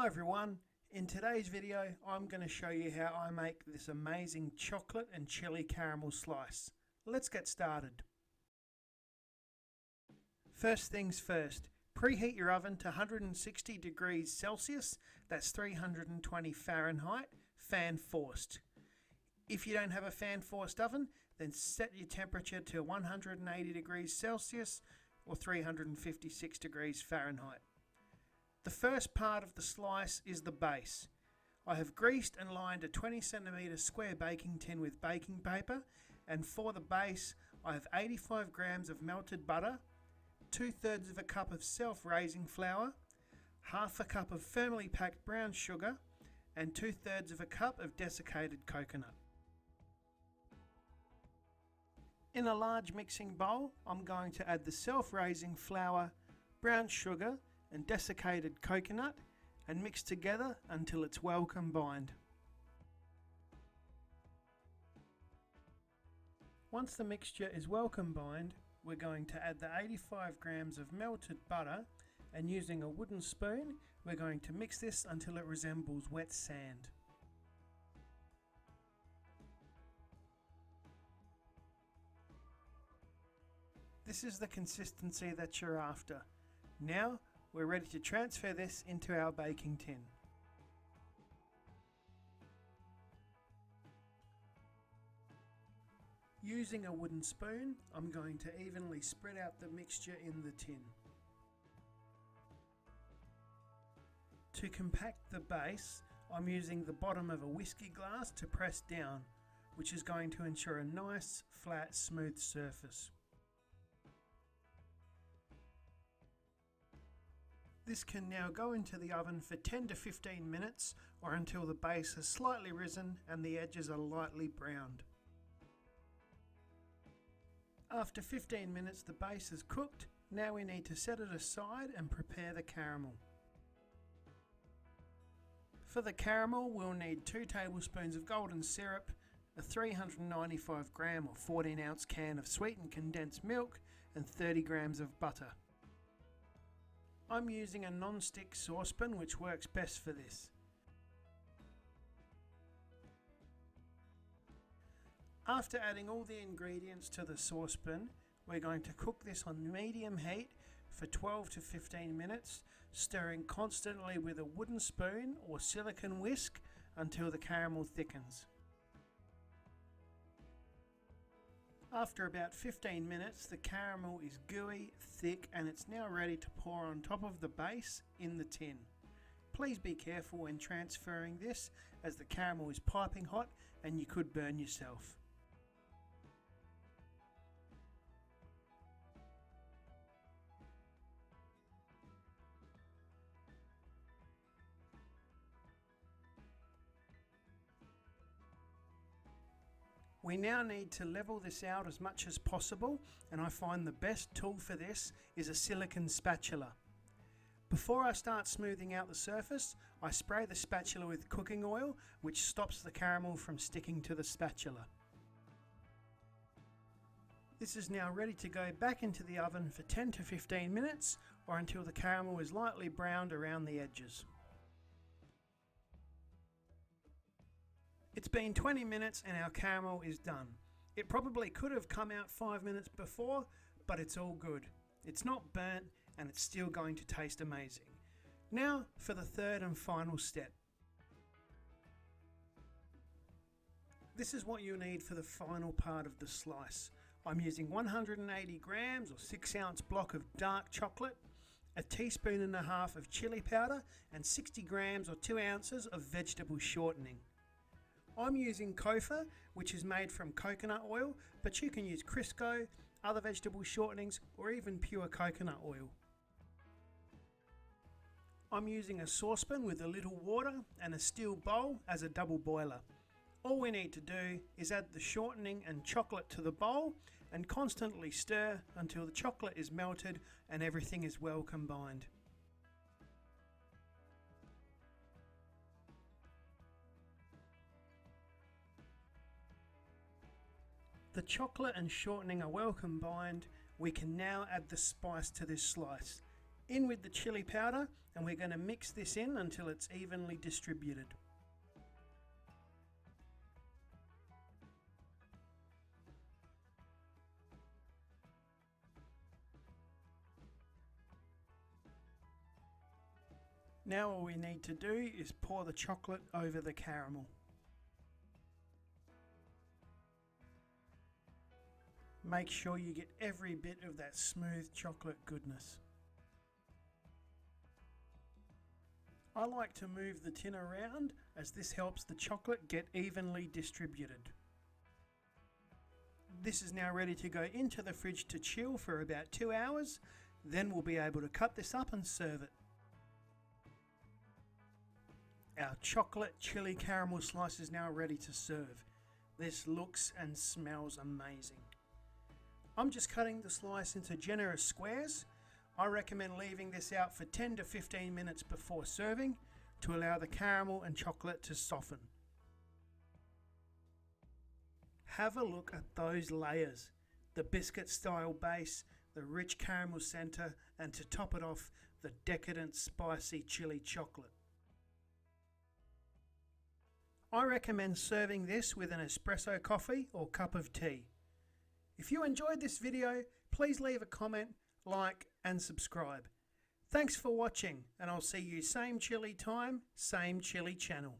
Hi everyone, in today's video I'm going to show you how I make this amazing chocolate and chili caramel slice. Let's get started. First things first, preheat your oven to 160 degrees Celsius, that's 320 Fahrenheit, fan forced. If you don't have a fan forced oven, then set your temperature to 180 degrees Celsius or 356 degrees Fahrenheit. The first part of the slice is the base. I have greased and lined a 20cm square baking tin with baking paper, and for the base I have 85 grams of melted butter, 2/3 of a cup of self-raising flour, half a cup of firmly packed brown sugar, and 2/3 of a cup of desiccated coconut. In a large mixing bowl, I'm going to add the self-raising flour, brown sugar, and desiccated coconut and mix together until it's well combined. Once the mixture is well combined, we're going to add the 85 grams of melted butter, and using a wooden spoon we're going to mix this until it resembles wet sand. This is the consistency that you're after. Now we're ready to transfer this into our baking tin. Using a wooden spoon, I'm going to evenly spread out the mixture in the tin. To compact the base, I'm using the bottom of a whiskey glass to press down, which is going to ensure a nice, flat, smooth surface. This can now go into the oven for 10 to 15 minutes or until the base has slightly risen and the edges are lightly browned. After 15 minutes the base is cooked. Now we need to set it aside and prepare the caramel. For the caramel we'll need 2 tablespoons of golden syrup, a 395 gram or 14 ounce can of sweetened condensed milk, and 30 grams of butter. I'm using a non-stick saucepan which works best for this. After adding all the ingredients to the saucepan, we're going to cook this on medium heat for 12 to 15 minutes, stirring constantly with a wooden spoon or silicone whisk until the caramel thickens. After about 15 minutes, the caramel is gooey, thick, and it's now ready to pour on top of the base in the tin. Please be careful when transferring this, as the caramel is piping hot and you could burn yourself. We now need to level this out as much as possible, and I find the best tool for this is a silicone spatula. Before I start smoothing out the surface, I spray the spatula with cooking oil, which stops the caramel from sticking to the spatula. This is now ready to go back into the oven for 10 to 15 minutes or until the caramel is lightly browned around the edges. It's been 20 minutes and our caramel is done. It probably could have come out 5 minutes before, but it's all good. It's not burnt and it's still going to taste amazing. Now for the third and final step. This is what you'll need for the final part of the slice. I'm using 180 grams or 6 ounce block of dark chocolate, a teaspoon and a half of chili powder, and 60 grams or 2 ounces of vegetable shortening. I'm using Kofa, which is made from coconut oil, but you can use Crisco, other vegetable shortenings, or even pure coconut oil. I'm using a saucepan with a little water and a steel bowl as a double boiler. All we need to do is add the shortening and chocolate to the bowl and constantly stir until the chocolate is melted and everything is well combined. The chocolate and shortening are well combined. We can now add the spice to this slice. in with the chili powder, and we're going to mix this in until it's evenly distributed. Now all we need to do is pour the chocolate over the caramel. Make sure you get every bit of that smooth chocolate goodness. I like to move the tin around as this helps the chocolate get evenly distributed. This is now ready to go into the fridge to chill for about 2 hours, then we'll be able to cut this up and serve it. Our chocolate chili caramel slice is now ready to serve. This looks and smells amazing. I'm just cutting the slice into generous squares. I recommend leaving this out for 10 to 15 minutes before serving to allow the caramel and chocolate to soften. Have a look at those layers. The biscuit style base, the rich caramel centre, and to top it off, the decadent spicy chili chocolate. I recommend serving this with an espresso coffee or cup of tea. If you enjoyed this video, please leave a comment, like and subscribe. Thanks for watching, and I'll see you same chili time, same chili channel.